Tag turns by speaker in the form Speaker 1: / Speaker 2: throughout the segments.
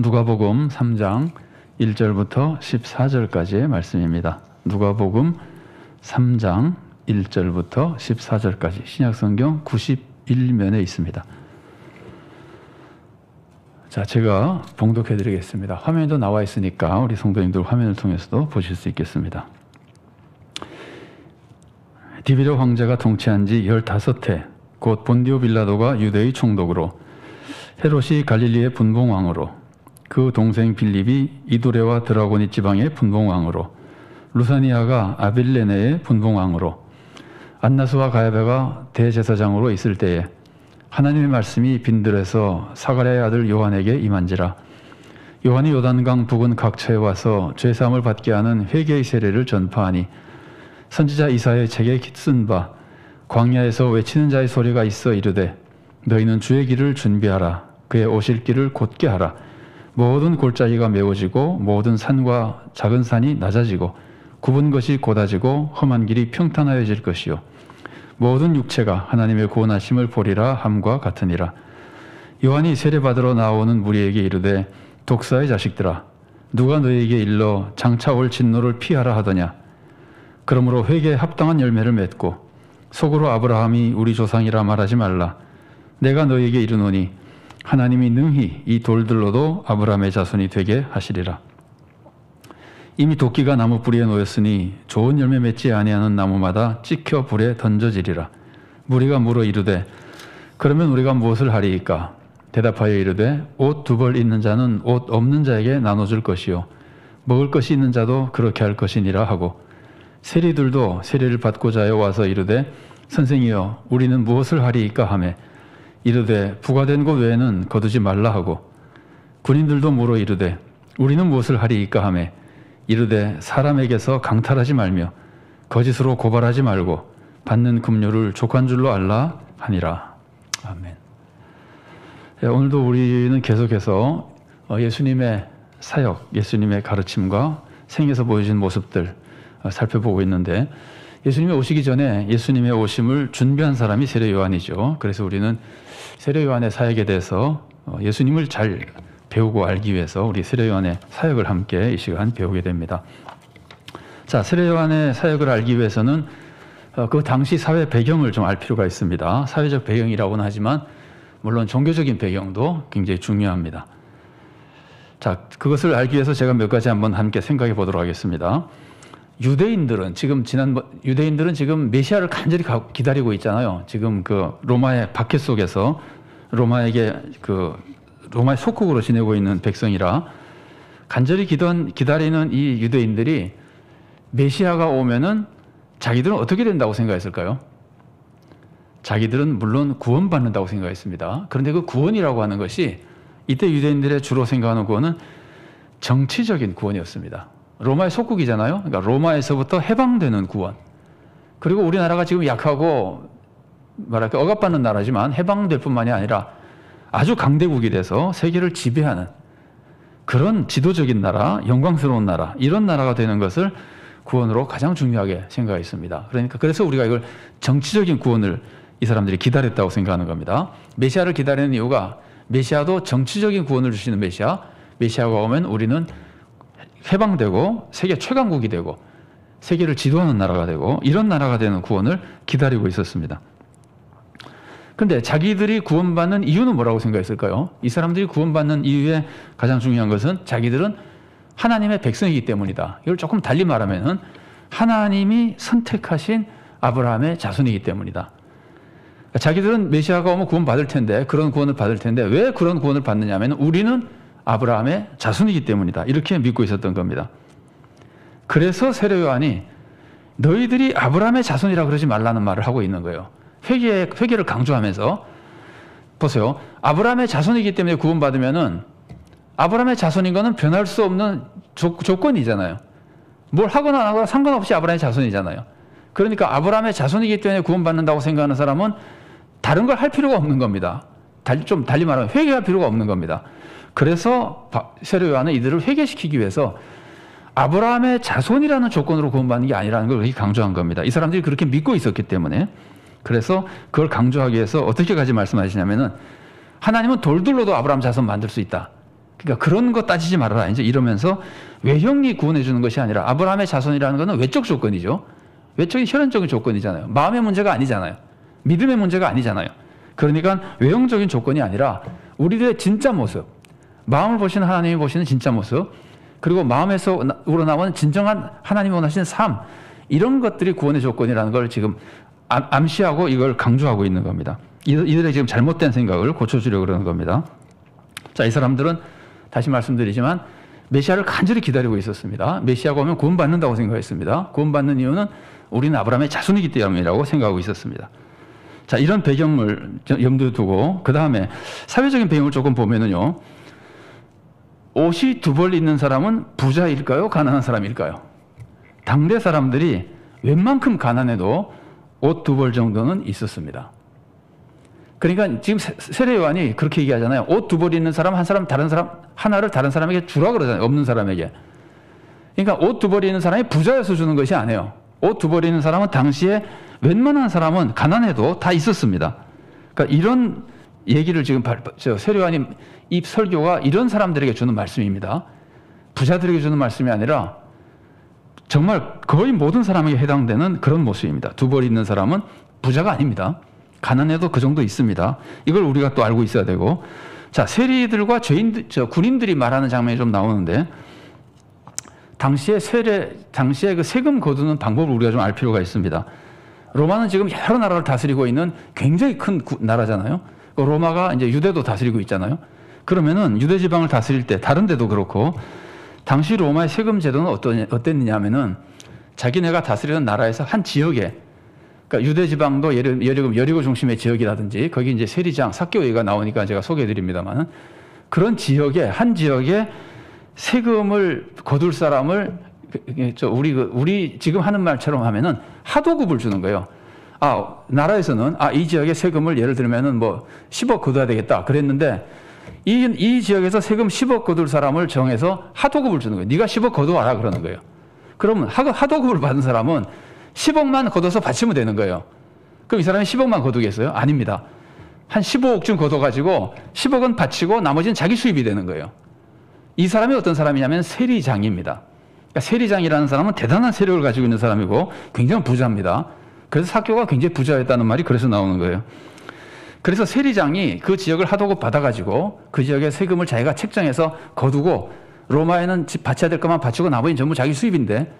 Speaker 1: 누가복음 3장 1절부터 14절까지의 말씀입니다. 누가복음 3장 1절부터 14절까지 신약성경 91면에 있습니다. 자, 제가 봉독해 드리겠습니다. 화면에도 나와 있으니까 우리 성도님들 화면을 통해서도 보실 수 있겠습니다. 디베르 황제가 통치한 지 15해, 곧 본디오 빌라도가 유대의 총독으로, 헤롯이 갈릴리의 분봉왕으로, 그 동생 빌립이 이두레와 드라고니 지방의 분봉왕으로, 루사니아가 아빌레네의 분봉왕으로, 안나스와 가야베가 대제사장으로 있을 때에 하나님의 말씀이 빈들에서 사가랴의 아들 요한에게 임한지라. 요한이 요단강 북은 각처에 와서 죄사함을 받게 하는 회개의 세례를 전파하니, 선지자 이사야의 책에 쓴 바 광야에서 외치는 자의 소리가 있어 이르되 너희는 주의 길을 준비하라. 그의 오실 길을 곧게 하라. 모든 골짜기가 메워지고 모든 산과 작은 산이 낮아지고 굽은 것이 곧아지고 험한 길이 평탄하여질 것이요 모든 육체가 하나님의 구원하심을 보리라 함과 같으니라. 요한이 세례받으러 나오는 무리에게 이르되 독사의 자식들아, 누가 너희에게 일러 장차 올 진노를 피하라 하더냐. 그러므로 회개에 합당한 열매를 맺고 속으로 아브라함이 우리 조상이라 말하지 말라. 내가 너희에게 이르노니 하나님이 능히 이 돌들로도 아브라함의 자손이 되게 하시리라. 이미 도끼가 나무 뿌리에 놓였으니 좋은 열매 맺지 아니하는 나무마다 찍혀 불에 던져지리라. 무리가 물어 이르되 그러면 우리가 무엇을 하리이까? 대답하여 이르되 옷 2벌 있는 자는 옷 없는 자에게 나눠줄 것이요 먹을 것이 있는 자도 그렇게 할 것이니라 하고, 세리들도 세례를 받고자 하여 와서 이르되 선생이여 우리는 무엇을 하리이까 하매 이르되 부과된 것 외에는 거두지 말라 하고, 군인들도 물어 이르되 우리는 무엇을 하리이까 하매 이르되 사람에게서 강탈하지 말며 거짓으로 고발하지 말고 받는 급료를 족한 줄로 알라 하니라. 아멘. 오늘도 우리는 계속해서 예수님의 사역, 예수님의 가르침과 생에서 보여진 모습들 살펴보고 있는데, 예수님이 오시기 전에 예수님의 오심을 준비한 사람이 세례 요한이죠. 그래서 우리는 세례 요한의 사역에 대해서 예수님을 잘 배우고 알기 위해서 우리 세례 요한의 사역을 함께 이 시간 배우게 됩니다. 자, 세례 요한의 사역을 알기 위해서는 그 당시 사회 배경을 좀 알 필요가 있습니다. 사회적 배경이라고는 하지만 물론 종교적인 배경도 굉장히 중요합니다. 자, 그것을 알기 위해서 제가 몇 가지 한번 함께 생각해 보도록 하겠습니다. 유대인들은 지금 메시아를 간절히 기다리고 있잖아요. 지금 그 로마의 박해 속에서 로마의 속국으로 지내고 있는 백성이라 간절히 기다리는 이 유대인들이 메시아가 오면은 자기들은 어떻게 된다고 생각했을까요? 자기들은 물론 구원받는다고 생각했습니다. 그런데 그 구원이라고 하는 것이 이때 유대인들의 주로 생각하는 구원은 정치적인 구원이었습니다. 로마의 속국이잖아요. 그러니까 로마에서부터 해방되는 구원. 그리고 우리나라가 지금 약하고 억압받는 나라지만 해방될 뿐만이 아니라 아주 강대국이 돼서 세계를 지배하는 그런 지도적인 나라, 영광스러운 나라, 이런 나라가 되는 것을 구원으로 가장 중요하게 생각했습니다. 그래서 우리가 이걸 정치적인 구원을 이 사람들이 기다렸다고 생각하는 겁니다. 메시아를 기다리는 이유가 메시아도 정치적인 구원을 주시는 메시아가 오면 우리는 해방되고 세계 최강국이 되고 세계를 지도하는 나라가 되고 이런 나라가 되는 구원을 기다리고 있었습니다. 그런데 자기들이 구원받는 이유는 뭐라고 생각했을까요? 이 사람들이 구원받는 이유의 가장 중요한 것은 자기들은 하나님의 백성이기 때문이다. 이걸 조금 달리 말하면은 하나님이 선택하신 아브라함의 자손이기 때문이다. 자기들은 메시아가 오면 구원받을 텐데, 그런 구원을 받을 텐데 왜 그런 구원을 받느냐 하면 우리는 아브라함의 자손이기 때문이다. 이렇게 믿고 있었던 겁니다. 그래서 세례 요한이 너희들이 아브라함의 자손이라 그러지 말라는 말을 하고 있는 거예요. 회개를 강조하면서 보세요. 아브라함의 자손이기 때문에 구원받으면은 아브라함의 자손인 거는 변할 수 없는 조건이잖아요. 뭘 하거나 안 하거나 상관없이 아브라함의 자손이잖아요. 그러니까 아브라함의 자손이기 때문에 구원받는다고 생각하는 사람은 다른 걸 할 필요가 없는 겁니다. 좀 달리 말하면 회개할 필요가 없는 겁니다. 그래서 세례 요한은 이들을 회개시키기 위해서 아브라함의 자손이라는 조건으로 구원받는 게 아니라는 걸 그렇게 강조한 겁니다. 이 사람들이 그렇게 믿고 있었기 때문에. 그래서 그걸 강조하기 위해서 어떻게까지 말씀하시냐면은 하나님은 돌들로도 아브라함 자손 만들 수 있다. 그러니까 그런 거 따지지 말아라. 이제 이러면서 외형이 구원해 주는 것이 아니라 아브라함의 자손이라는 것은 외적 조건이죠. 외적인 혈연적인 조건이잖아요. 마음의 문제가 아니잖아요. 믿음의 문제가 아니잖아요. 그러니까 외형적인 조건이 아니라 우리들의 진짜 모습, 마음을 보시는 하나님이 보시는 진짜 모습, 그리고 마음에서 우러나오는 진정한 하나님이 원하시는 삶, 이런 것들이 구원의 조건이라는 걸 지금 암시하고 이걸 강조하고 있는 겁니다. 이들의 지금 잘못된 생각을 고쳐주려고 그러는 겁니다. 자, 이 사람들은 다시 말씀드리지만 메시아를 간절히 기다리고 있었습니다. 메시아가 오면 구원받는다고 생각했습니다. 구원받는 이유는 우리는 아브라함의 자손이기 때문이라고 생각하고 있었습니다. 자, 이런 배경을 염두에 두고 그 다음에 사회적인 배경을 조금 보면은요, 옷이 두 벌 있는 사람은 부자일까요? 가난한 사람일까요? 당대 사람들이 웬만큼 가난해도 옷 두 벌 정도는 있었습니다. 그러니까 지금 세례 요한이 그렇게 얘기하잖아요. 옷 두 벌 있는 사람, 하나를 다른 사람에게 주라 그러잖아요. 없는 사람에게. 그러니까 옷 두 벌 있는 사람이 부자여서 주는 것이 아니에요. 옷 두 벌 있는 사람은 당시에 웬만한 사람은 가난해도 다 있었습니다. 그러니까 이런 얘기를 지금 세례 요한이 이 설교가 이런 사람들에게 주는 말씀입니다. 부자들에게 주는 말씀이 아니라 정말 거의 모든 사람에게 해당되는 그런 모습입니다. 두 벌 있는 사람은 부자가 아닙니다. 가난해도 그 정도 있습니다. 이걸 우리가 또 알고 있어야 되고, 자, 세리들과 군인들이 말하는 장면이 좀 나오는데, 당시에 그 세금 거두는 방법을 우리가 좀 알 필요가 있습니다. 로마는 지금 여러 나라를 다스리고 있는 굉장히 큰 나라잖아요. 로마가 이제 유대도 다스리고 있잖아요. 그러면은 유대 지방을 다스릴 때 다른 데도 그렇고, 당시 로마의 세금 제도는 어땠느냐 하면은 자기네가 다스리는 나라에서 한 지역에, 그러니까 유대 지방도 여리고 중심의 지역이라든지 거기 이제 세리장, 삭개오 얘기가 나오니까 제가 소개해드립니다만은 그런 한 지역에 세금을 거둘 사람을 우리 지금 하는 말처럼 하면은 하도급을 주는 거예요. 나라에서는 이 지역에 세금을 예를 들면은 뭐 10억 거둬야 되겠다 그랬는데 이 지역에서 세금 10억 거둘 사람을 정해서 하도급을 주는 거예요. 네가 10억 거둬와라 그러는 거예요. 그러면 하도급을 받은 사람은 10억만 거둬서 바치면 되는 거예요. 그럼 이 사람이 10억만 거두겠어요? 아닙니다. 한 15억쯤 거둬가지고 10억은 바치고 나머지는 자기 수입이 되는 거예요. 이 사람이 어떤 사람이냐면 세리장입니다. 그러니까 세리장이라는 사람은 대단한 세력을 가지고 있는 사람이고 굉장히 부자입니다. 그래서 삭개오가 굉장히 부자였다는 말이 그래서 나오는 거예요. 그래서 세리장이 그 지역을 하도급 받아가지고 그 지역의 세금을 자기가 책정해서 거두고 로마에는 바쳐야 될 것만 바치고 나머지는 전부 자기 수입인데,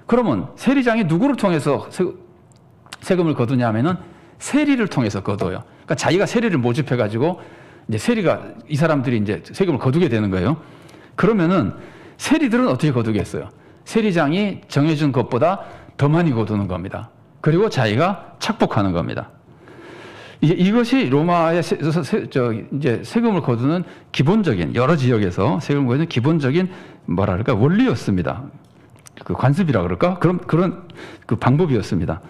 Speaker 1: 그러면 세리장이 누구를 통해서 세금을 거두냐 하면은 세리를 통해서 거둬요. 그러니까 자기가 세리를 모집해가지고 이제 이 사람들이 이제 세금을 거두게 되는 거예요. 그러면은 세리들은 어떻게 거두겠어요? 세리장이 정해준 것보다 더 많이 거두는 겁니다. 그리고 자기가 착복하는 겁니다. 이것이 로마의 이제 세금을 거두는 기본적인, 여러 지역에서 세금을 거두는 기본적인 원리였습니다. 그 관습이라 그럴까? 그런 그 방법이었습니다.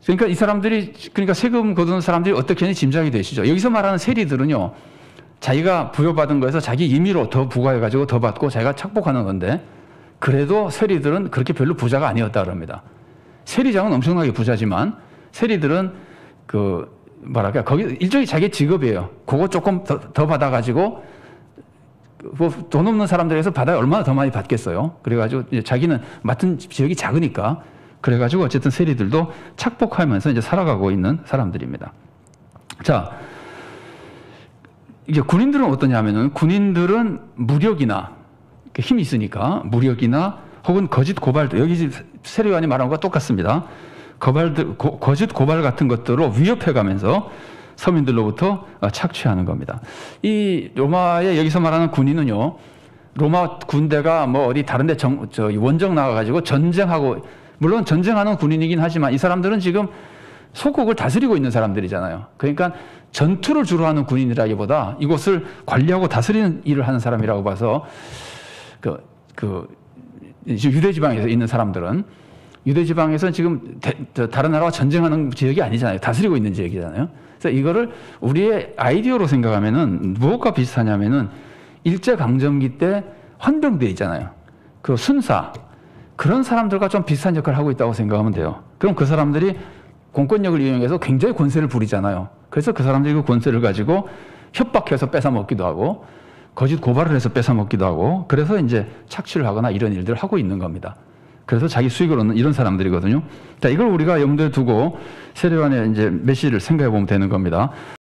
Speaker 1: 그러니까 이 사람들이, 그러니까 세금 거두는 사람들이 어떻게 하는지 짐작이 되시죠? 여기서 말하는 세리들은요, 자기가 부여받은 거에서 자기 임의로 더 부과해가지고 더 받고 자기가 착복하는 건데, 그래도 세리들은 그렇게 별로 부자가 아니었다 그럽니다. 세리장은 엄청나게 부자지만, 세리들은 거기 일종의 자기 직업이에요. 그거 조금 더 받아가지고, 돈 없는 사람들에서 받아야 얼마나 더 많이 받겠어요. 그래가지고 이제 자기는 맡은 지역이 작으니까, 그래가지고 어쨌든 세리들도 착복하면서 이제 살아가고 있는 사람들입니다. 자, 이게 군인들은 어떠냐면은, 군인들은 무력이나 힘이 있으니까 무력이나 혹은 거짓 고발도, 여기 세례 요한이 말한 것과 똑같습니다. 거짓 고발 같은 것들로 위협해가면서 서민들로부터 착취하는 겁니다. 이 로마의 여기서 말하는 군인은요, 로마 군대가 뭐 어디 다른데 원정 나가가지고 전쟁하고, 물론 전쟁하는 군인이긴 하지만 이 사람들은 지금 소국을 다스리고 있는 사람들이잖아요. 그러니까 전투를 주로 하는 군인이라기보다 이곳을 관리하고 다스리는 일을 하는 사람이라고 봐서 유대 지방에서 있는 사람들은, 유대 지방에서는 지금 다른 나라와 전쟁하는 지역이 아니잖아요. 다스리고 있는 지역이잖아요. 그래서 이거를 우리의 아이디어로 생각하면은 무엇과 비슷하냐면은 일제강점기 때 헌병대 있잖아요. 그 순사, 그런 사람들과 좀 비슷한 역할을 하고 있다고 생각하면 돼요. 그럼 그 사람들이 공권력을 이용해서 굉장히 권세를 부리잖아요. 그래서 그 사람들이 그 권세를 가지고 협박해서 뺏어먹기도 하고, 거짓 고발을 해서 뺏어먹기도 하고 그래서 이제 착취를 하거나 이런 일들을 하고 있는 겁니다. 그래서 자기 수익을 얻는 이런 사람들이거든요. 자, 이걸 우리가 염두에 두고 세례요한의 이제 메시지를 생각해 보면 되는 겁니다.